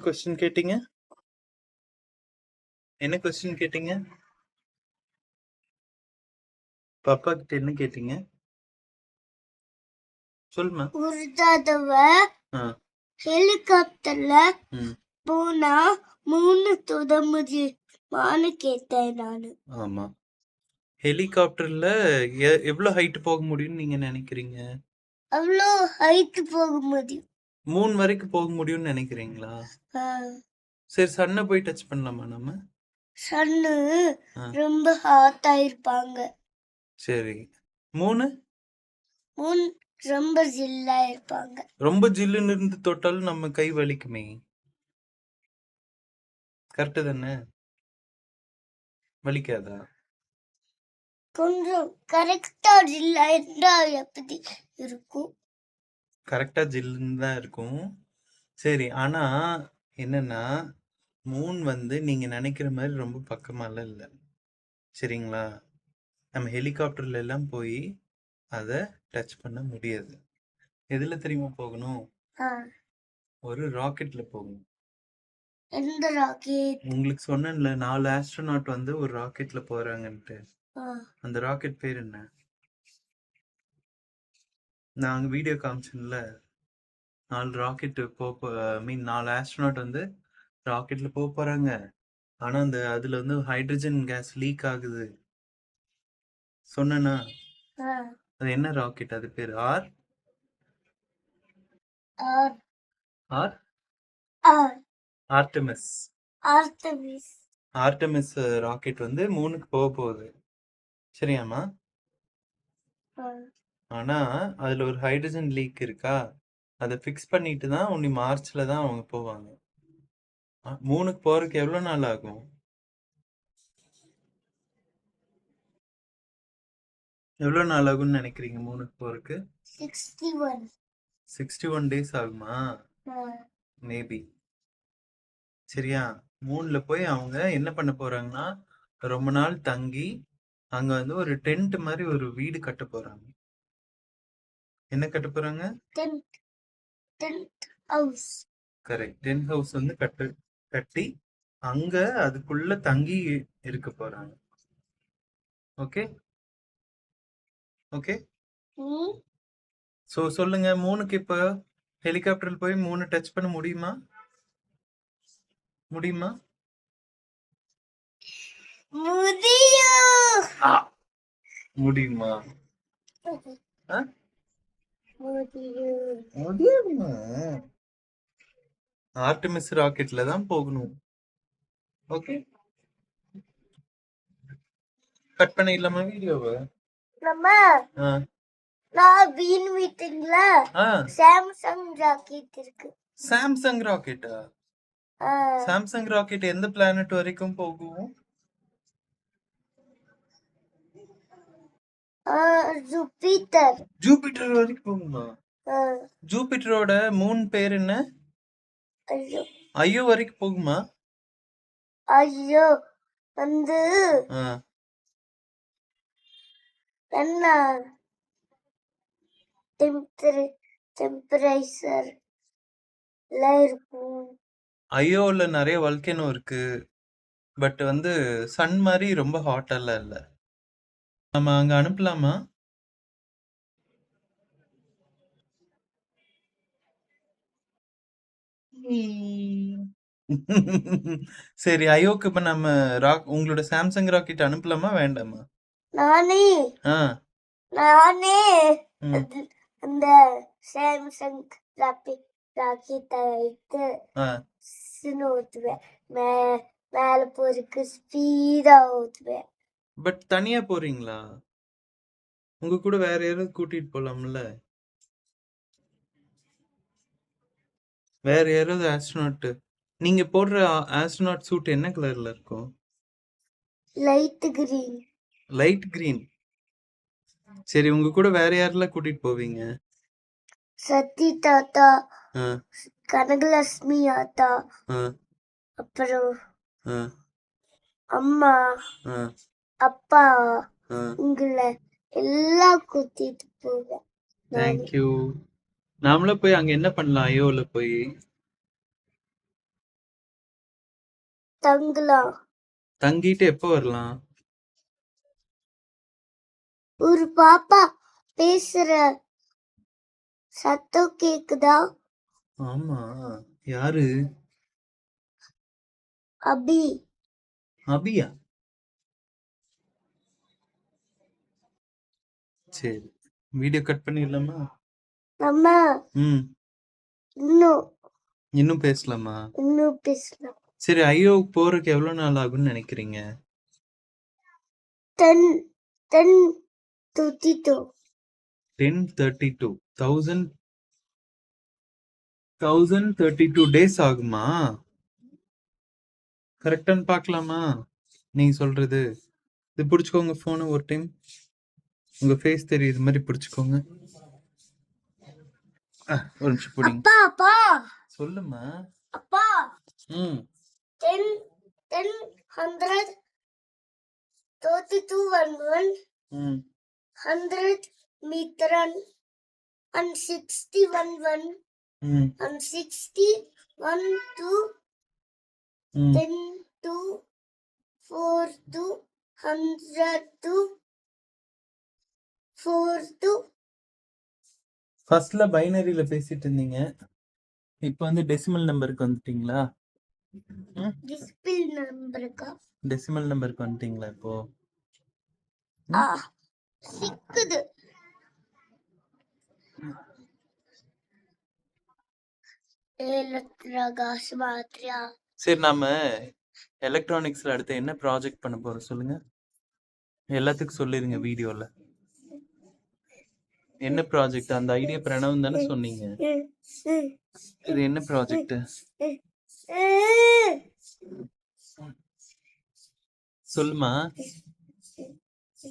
Question கேட்டீங்க? என்ன question கேட்டீங்க? பாப்பா கிட்ட என்ன கேட்டீங்க? சொல்லுமா. ஒரு தடவை ஹெலிகாப்டர்ல போனா 3 தொட முடியுமான்னு கேட்டேன் நானு. ஆமா. ஹெலிகாப்டர்ல எவ்வளவு ஹைட் போக முடியும்னு நீங்க நினைக்கிறீங்க? அவ்வளோ ஹைட் போக முடியும். 3 வரைக்கும் போக முடியும்னு நினைக்கிறீங்களா? சரி, சன்னை போய் டச் பண்ணலாமா நம்ம? சன்னு ரொம்ப ஹாட் ஆயிருப்பாங்க. சரி, 3 ரொம்ப ஜில்லா இருப்பாங்க. ரொம்ப ஜில்லுன்னு இருந்து தொட்டாலும் நம்ம கை வலிக்குமே. கரெக்டு தானே? வலிக்காதா? கொஞ்சம் கரெக்டா ஜில்லா இருந்தா எப்படி இருக்கும்? கரெக்டா ஜில்லுன்னு தான் இருக்கும். சரி, ஆனா என்னன்னா மூன் நீங்க நினைக்கிற மாதிரி ரொம்ப பக்கமாலாம் இல்லை. சரிங்களா? நம்ம ஹெலிகாப்டர்ல எல்லாம் போய் அதை டச் பண்ண முடியாது. எதுல தெரியுமா போகணும்? ஒரு ராக்கெட்ல போகணும். எந்த ராக்கெட்? உங்களுக்கு சொன்னேன்ல 4 ஆஸ்ட்ரோநாட் ஒரு ராக்கெட்ல போறாங்கன்ட்டு. அந்த ராக்கெட் பேர் என்ன? நான் வீடியோ காமிச்சேன்ல, 4 ராக்கெட் மீன் 4 ஆஸ்ட்ரோநாட் ராக்கெட்ல போறாங்க. ஆனா அதுல ஹைட்ரஜன் கேஸ் லீக் ஆகுது. சொன்னா அது என்ன ராக்கெட்? அது பேர் ஆர்டெமிஸ். ஆர்டெமிஸ் ராக்கெட் மூணுக்கு போக போகுது. சரியாமா? ஆனா அதுல ஒரு ஹைட்ரஜன் லீக் இருக்கா? அதை ஃபிக்ஸ் பண்ணிட்டு தான் உன்னை மார்ச்ல தான் அவங்க போவாங்க. மூணுக்கு போறதுக்கு எவ்வளவு நாள் ஆகும்? எவ்வளவு நாள் ஆகும்னு நினைக்கிறீங்க மூணுக்கு போறதுக்கு? 61 டேஸ் ஆகுமா? மேபி. சரியா? மூணுல போய் அவங்க என்ன பண்ண போறாங்கன்னா ரொம்ப நாள் தங்கி அங்க ஒரு டென்ட் மாதிரி ஒரு வீடு கட்ட போறாங்க. என்ன கட்ட போறாங்க? கரெக்ட். டென்ட் ஹவுஸ் கட்டி அங்க அதுக்குள்ள தங்கி இருக்க போறாங்க. Okay okay. சோ சொல்லுங்க, மூணுக்கு இப்ப ஹெலிகாப்டர்ல போய் 3 டச் பண்ண முடியுமா? முடியுமா? முடியுமா? முடியுமா? ஆர்டெமிஸ் ராக்கெட்ல தான் போகணும். ஓகே, கட் பண்ணிடலாமா வீடியோவை? நான் வீண் மீட்டிங்ல சாம்சங் ராக்கெட் இருக்கு. சாம்சங் ராக்கெட்டா? சாம்சங் ராக்கெட் எந்த பிளானட் வரைக்கும் போகும்? ஜூபிட்டர். ஜூபிட்டர் வரைக்கும் போகுமா? ஜூபிட்டரோட மூன் பேர் என்ன? ஐயோ வரைக்கும் போகுமா? ஐயோ என்ன டெம்பரேச்சர் இருக்கும். ஐயோல நிறைய வல்கேனோ இருக்கு. பட் சன் மாதிரி ரொம்ப ஹாட்டெல்லாம் இல்ல. நம்ம அங்க அனுப்பலாமா? சரி, ஐயோக்கு இப்ப நம்ம உங்களோட சாம்சங் ராக்கெட் அனுப்பலாமா வேண்டாமா? நானே அந்த சாம்சங் ராக்கெட்டை வைத்து ஊத்துவேன். மேல போறதுக்கு ஸ்பீடா ஊத்துவேன். பட் தனியா போறீங்களா? உங்க கூட வேற யாராவது கூட்டிட்டு போலாம்ல? வேற யாராவது ஆஸ்ட்ரோநாட். நீங்க போடுற ஆஸ்ட்ரோநாட் சூட் என்ன கலர்ல இருக்கும்? Light green. Light green. சரி, உங்க கூட வேற யாரெல்லாம் கூட்டிட்டு போவீங்க? சத்தி தாத்தா, கனகலட்சுமி ஆத்தா, அப்புறம் அம்மா, அப்பா, உங்களை எல்லாம் கூட்டிட்டு போவேன். தேங்க்யூ. நாமளும் போய் அங்க என்ன பண்ணலாம் ஐயோல போய்? தங்கலாம். தங்கிட்டு எப்போ வரலாம்? ஒரு பாப்பா பேசுற சத்தம் கேக்குதா? ஆமா. யாரு? அபி. அபியா? சரி. வீடியோ கட் பண்ணிடலாமா? நம்ம ம். இன்னும் பேசலாமா? இன்னும் பேசலாம். சரி, ஐரோவுக்கு போறதுக்கு எவ்வளோ நாள் ஆகும்னு நினைக்கிறீங்க? 10:32 10:32 1032 டேஸ் ஆகுமா? கரெக்டான்னு பார்க்கலாமா? நீங்க சொல்றது. இது பிடிச்சுக்கோங்க ஃபோனை ஒரு டைம். உங்க ஃபேஸ் தெரியுது மாதிரி பிடிச்சுக்கோங்க. ஒரு நிமிஷம் பிடிங்க. அப்பா அப்பா சொல்லுமா. அப்பா ம் 10 100 32 11 ம் 100 meter and 60 11 ம் and 60 1 2 ம் 10 2 4 2 100 2 4 2 ஃபர்ஸ்ட்ல பைனரியில பேசிட்டு இருந்தீங்க, இப்போ வந்து டெசிமல் நம்பருக்கு வந்துட்டீங்களா? டிஸ்பிள் நம்பருக்கா? டெசிமல் நம்பருக்கு வந்துட்டீங்களா இப்போ? சிக்குது. சரி, நாம எலக்ட்ரானிக்ஸ்ல அடுத்து என்ன ப்ராஜெக்ட் பண்ண போறோம் சொல்லுங்க. எல்லாத்துக்கும் சொல்லிருங்க வீடியோல. என்ன ப்ராஜெக்ட்? அந்த ஐடியா பிரணவம் தானே சொன்னீங்க. இது என்ன ப்ராஜெக்ட்? சொல்லுமா.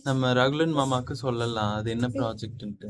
நம்ம ரகுலன் மாமாக்கு சொல்லலாம் அது என்ன ப்ராஜெக்ட்ன்ட்டு.